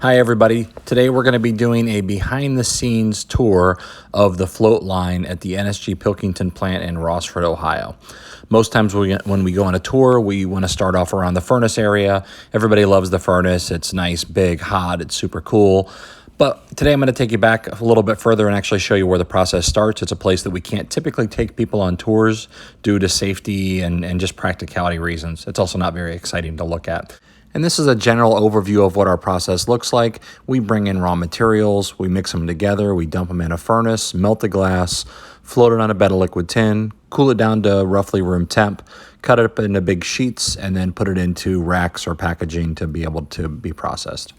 Hi everybody. Today we're going to be doing a behind the scenes tour of the float line at the NSG Pilkington plant in Rossford, Ohio. Most times when we go on a tour, we want to start off around the furnace area. Everybody loves the furnace. It's nice, big, hot, it's super cool. But today I'm going to take you back a little bit further and actually show you where the process starts. It's a place that we can't typically take people on tours due to safety and just practicality reasons. It's also not very exciting to look at. And this is a general overview of what our process looks like. We bring in raw materials, we mix them together, we dump them in a furnace, melt the glass, float it on a bed of liquid tin, cool it down to roughly room temp, cut it up into big sheets, and then put it into racks or packaging to be able to be processed.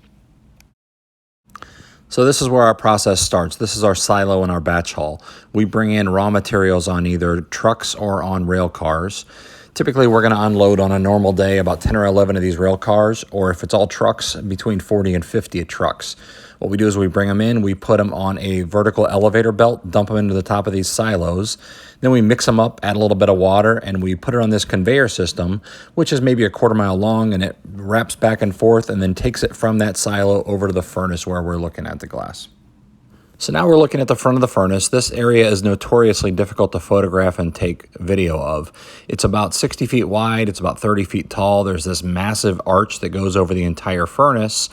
So this is where our process starts. This is our silo and our batch hall. We bring in raw materials on either trucks or on rail cars. Typically, we're going to unload on a normal day about 10 or 11 of these rail cars, or if it's all trucks, between 40 and 50 trucks. What we do is we bring them in, we put them on a vertical elevator belt, dump them into the top of these silos. Then we mix them up, add a little bit of water, and we put it on this conveyor system, which is maybe a quarter-mile long, and it wraps back and forth and then takes it from that silo over to the furnace where we're looking at the glass. So now we're looking at the front of the furnace. This area is notoriously difficult to photograph and take video of. It's about 60 feet wide. It's about 30 feet tall. There's this massive arch that goes over the entire furnace.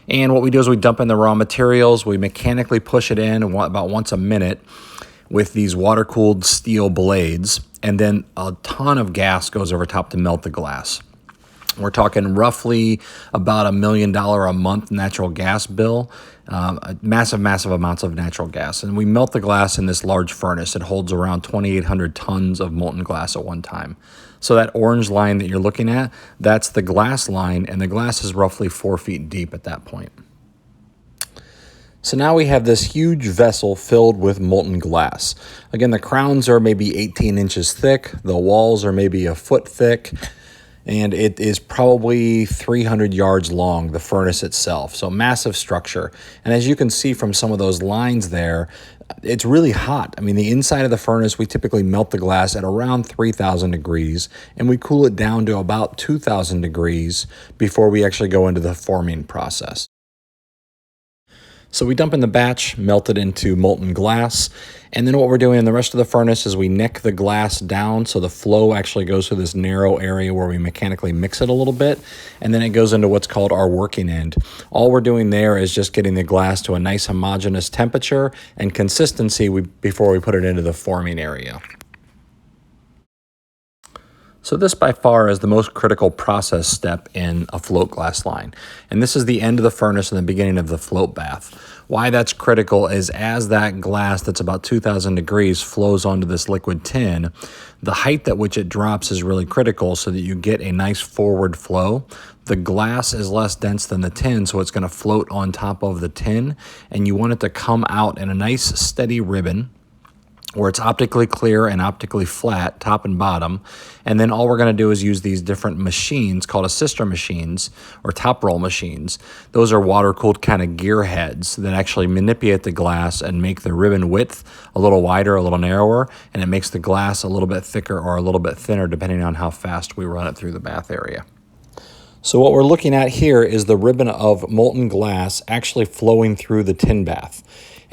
And what we do is we dump in the raw materials. We mechanically push it in about once a minute with these water-cooled steel blades. And then a ton of gas goes over top to melt the glass. We're talking roughly about $1 million a month natural gas bill, massive amounts of natural gas. And we melt the glass in this large furnace. It holds around 2,800 tons of molten glass at one time. So that orange line that you're looking at, that's the glass line, and the glass is roughly 4 feet deep at that point. So now we have this huge vessel filled with molten glass. Again, the crowns are maybe 18 inches thick. The walls are maybe a foot thick. And it is probably 300 yards long, the furnace itself. So massive structure. And as you can see from some of those lines there, it's really hot. I mean, the inside of the furnace, we typically melt the glass at around 3,000 degrees, and we cool it down to about 2,000 degrees before we actually go into the forming process. So we dump in the batch, melt it into molten glass, and then what we're doing in the rest of the furnace is we neck the glass down so the flow actually goes through this narrow area where we mechanically mix it a little bit, and then it goes into what's called our working end. All we're doing there is just getting the glass to a nice homogeneous temperature and consistency before we put it into the forming area. So this by far is the most critical process step in a float glass line. And this is the end of the furnace and the beginning of the float bath. Why that's critical is as that glass that's about 2,000 degrees flows onto this liquid tin, the height at which it drops is really critical so that you get a nice forward flow. The glass is less dense than the tin, so it's going to float on top of the tin, and you want it to come out in a nice steady ribbon where it's optically clear and optically flat, top and bottom. And then all we're going to do is use these different machines called assister machines or top roll machines. Those are water-cooled kind of gear heads that actually manipulate the glass and make the ribbon width a little wider, a little narrower, and it makes the glass a little bit thicker or a little bit thinner depending on how fast we run it through the bath area. So what we're looking at here is the ribbon of molten glass actually flowing through the tin bath.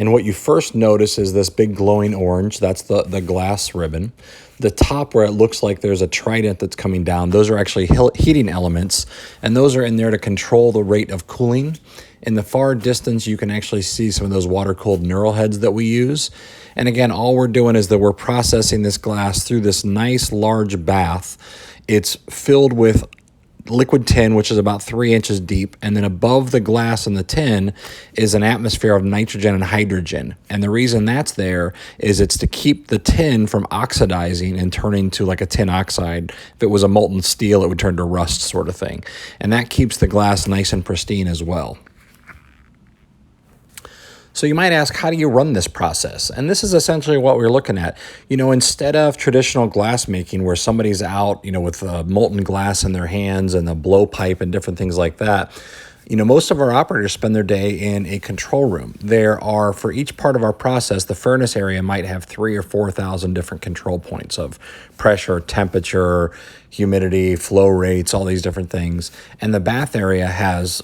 And what you first notice is this big glowing orange. That's the glass ribbon. The top where it looks like there's a trident that's coming down, those are actually heating elements, and those are in there to control the rate of cooling. In the far distance, you can actually see some of those water-cooled knurl heads that we use. And again, all we're doing is that we're processing this glass through this nice large bath. It's filled with liquid tin, which is about 3 inches deep, and then above the glass and the tin is an atmosphere of nitrogen and hydrogen. And the reason that's there is it's to keep the tin from oxidizing and turning to like a tin oxide. If it was a molten steel, it would turn to rust sort of thing. And that keeps the glass nice and pristine as well. So you might ask, how do you run this process? And this is essentially what we're looking at. You know, instead of traditional glass making where somebody's out, you know, with molten glass in their hands and the blowpipe and different things like that, you know, most of our operators spend their day in a control room. There are, for each part of our process, the furnace area might have 3,000 or 4,000 different control points of pressure, temperature, humidity, flow rates, all these different things. And the bath area has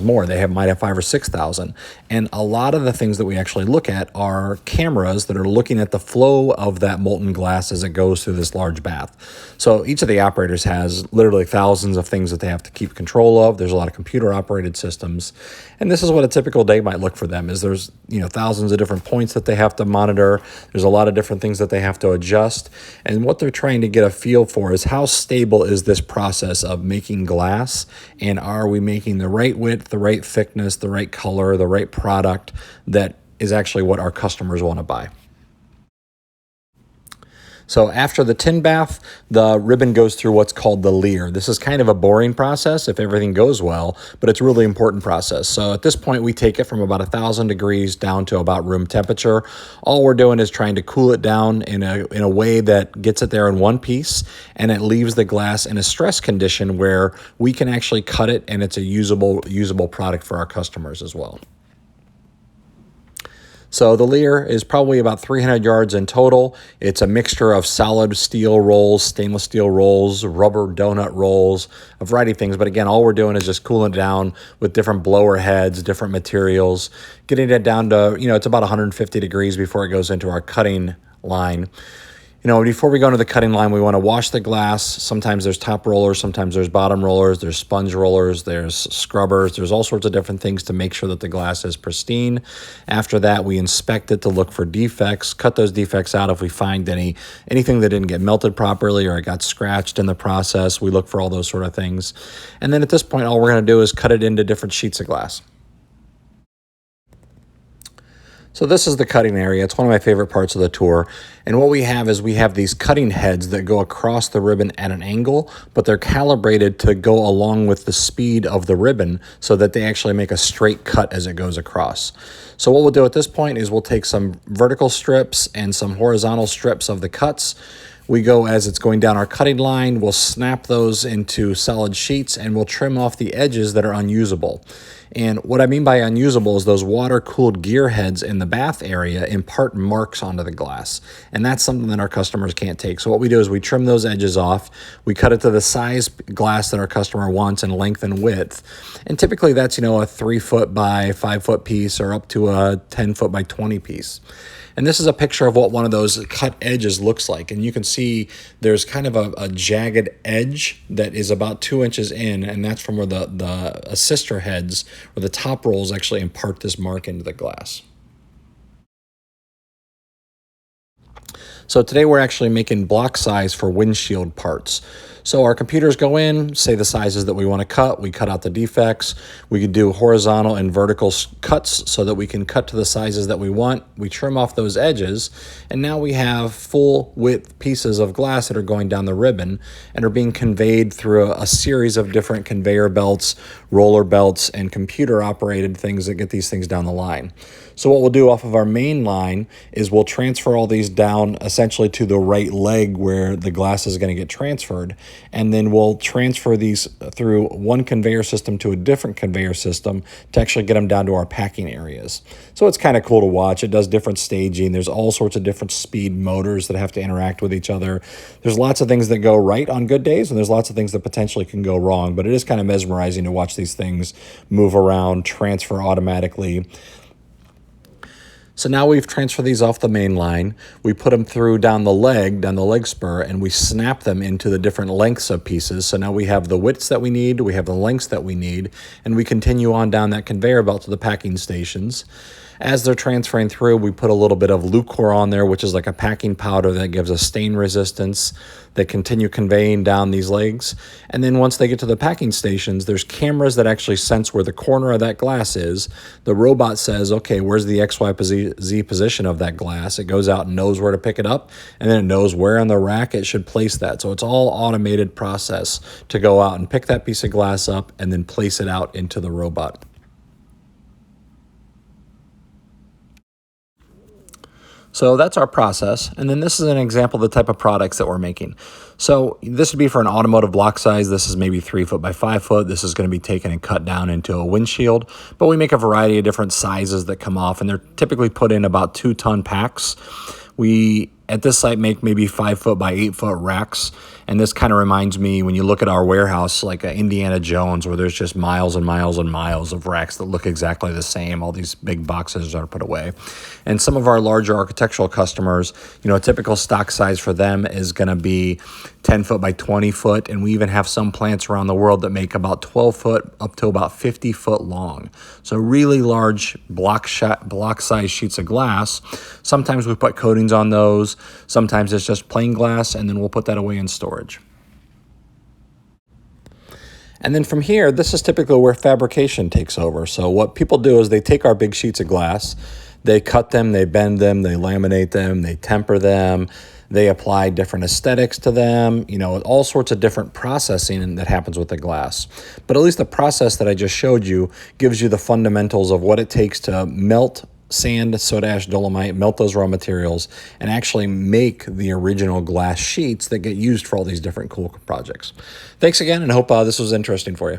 more. They might have 5,000 or 6,000. And a lot of the things that we actually look at are cameras that are looking at the flow of that molten glass as it goes through this large bath. So each of the operators has literally thousands of things that they have to keep control of. There's a lot of computer operated systems. And this is what a typical day might look for them. Is there's thousands of different points that they have to monitor. There's a lot of different things that they have to adjust. And what they're trying to get a feel for is how stable is this process of making glass, and are we making the right width, the right thickness, the right color, the right product that is actually what our customers want to buy. So after the tin bath, the ribbon goes through what's called the leer. This is kind of a boring process if everything goes well, but it's a really important process. So at this point, we take it from about 1,000 degrees down to about room temperature. All we're doing is trying to cool it down in a way that gets it there in one piece, and it leaves the glass in a stress condition where we can actually cut it, and it's a usable product for our customers as well. So the leer is probably about 300 yards in total. It's a mixture of solid steel rolls, stainless steel rolls, rubber donut rolls, a variety of things. But again, all we're doing is just cooling it down with different blower heads, different materials, getting it down to, it's about 150 degrees before it goes into our cutting line. Before we go into the cutting line, we want to wash the glass. Sometimes there's top rollers, sometimes there's bottom rollers, there's sponge rollers, there's scrubbers, there's all sorts of different things to make sure that the glass is pristine. After that, we inspect it to look for defects, cut those defects out if we find anything that didn't get melted properly or it got scratched in the process. We look for all those sort of things. And then at this point, all we're going to do is cut it into different sheets of glass. So this is the cutting area. It's one of my favorite parts of the tour. And what we have is we have these cutting heads that go across the ribbon at an angle, but they're calibrated to go along with the speed of the ribbon so that they actually make a straight cut as it goes across. So what we'll do at this point is we'll take some vertical strips and some horizontal strips of the cuts. We go as it's going down our cutting line, we'll snap those into solid sheets, and we'll trim off the edges that are unusable. And what I mean by unusable is those water-cooled gear heads in the bath area impart marks onto the glass. And that's something that our customers can't take. So what we do is we trim those edges off. We cut it to the size glass that our customer wants in length and width. And typically that's, a 3 foot by 5 foot piece or up to a 10 foot by 20 piece. And this is a picture of what one of those cut edges looks like. And you can see there's kind of a jagged edge that is about 2 inches in, and that's from where the assister heads or the top rolls actually impart this mark into the glass. So today we're actually making block size for windshield parts. So our computers go in, say the sizes that we want to cut, we cut out the defects, we can do horizontal and vertical cuts so that we can cut to the sizes that we want, we trim off those edges, and now we have full width pieces of glass that are going down the ribbon and are being conveyed through a series of different conveyor belts, roller belts, and computer operated things that get these things down the line. So what we'll do off of our main line is we'll transfer all these down essentially to the right leg where the glass is going to get transferred, and then we'll transfer these through one conveyor system to a different conveyor system to actually get them down to our packing areas. So it's kind of cool to watch. It does different staging. There's all sorts of different speed motors that have to interact with each other. There's lots of things that go right on good days, and there's lots of things that potentially can go wrong, but it is kind of mesmerizing to watch these things move around, transfer automatically. So now we've transferred these off the main line, we put them through down the leg spur, and we snap them into the different lengths of pieces. So now we have the widths that we need, we have the lengths that we need, and we continue on down that conveyor belt to the packing stations. As they're transferring through, we put a little bit of Lucor on there, which is like a packing powder that gives us stain resistance. They continue conveying down these legs. And then once they get to the packing stations, there's cameras that actually sense where the corner of that glass is. The robot says, okay, where's the XYZ position of that glass? It goes out and knows where to pick it up, and then it knows where on the rack it should place that. So it's all automated process to go out and pick that piece of glass up and then place it out into the robot. So that's our process. And then this is an example of the type of products that we're making. So this would be for an automotive block size. This is maybe 3 foot by 5 foot. This is going to be taken and cut down into a windshield. But we make a variety of different sizes that come off, and they're typically put in about 2-ton packs. We at this site make maybe 5 foot by 8 foot racks. And this kind of reminds me, when you look at our warehouse, like Indiana Jones, where there's just miles and miles and miles of racks that look exactly the same. All these big boxes are put away. And some of our larger architectural customers, a typical stock size for them is going to be 10 foot by 20 foot. And we even have some plants around the world that make about 12 foot up to about 50 foot long. So really large block size sheets of glass. Sometimes we put coatings on those. Sometimes it's just plain glass, and then we'll put that away in storage. And then from here, this is typically where fabrication takes over. So what people do is they take our big sheets of glass, they cut them, they bend them, they laminate them, they temper them, they apply different aesthetics to them, all sorts of different processing that happens with the glass. But at least the process that I just showed you gives you the fundamentals of what it takes to melt sand, soda ash, dolomite, melt those raw materials, and actually make the original glass sheets that get used for all these different cool projects. Thanks again, and hope this was interesting for you.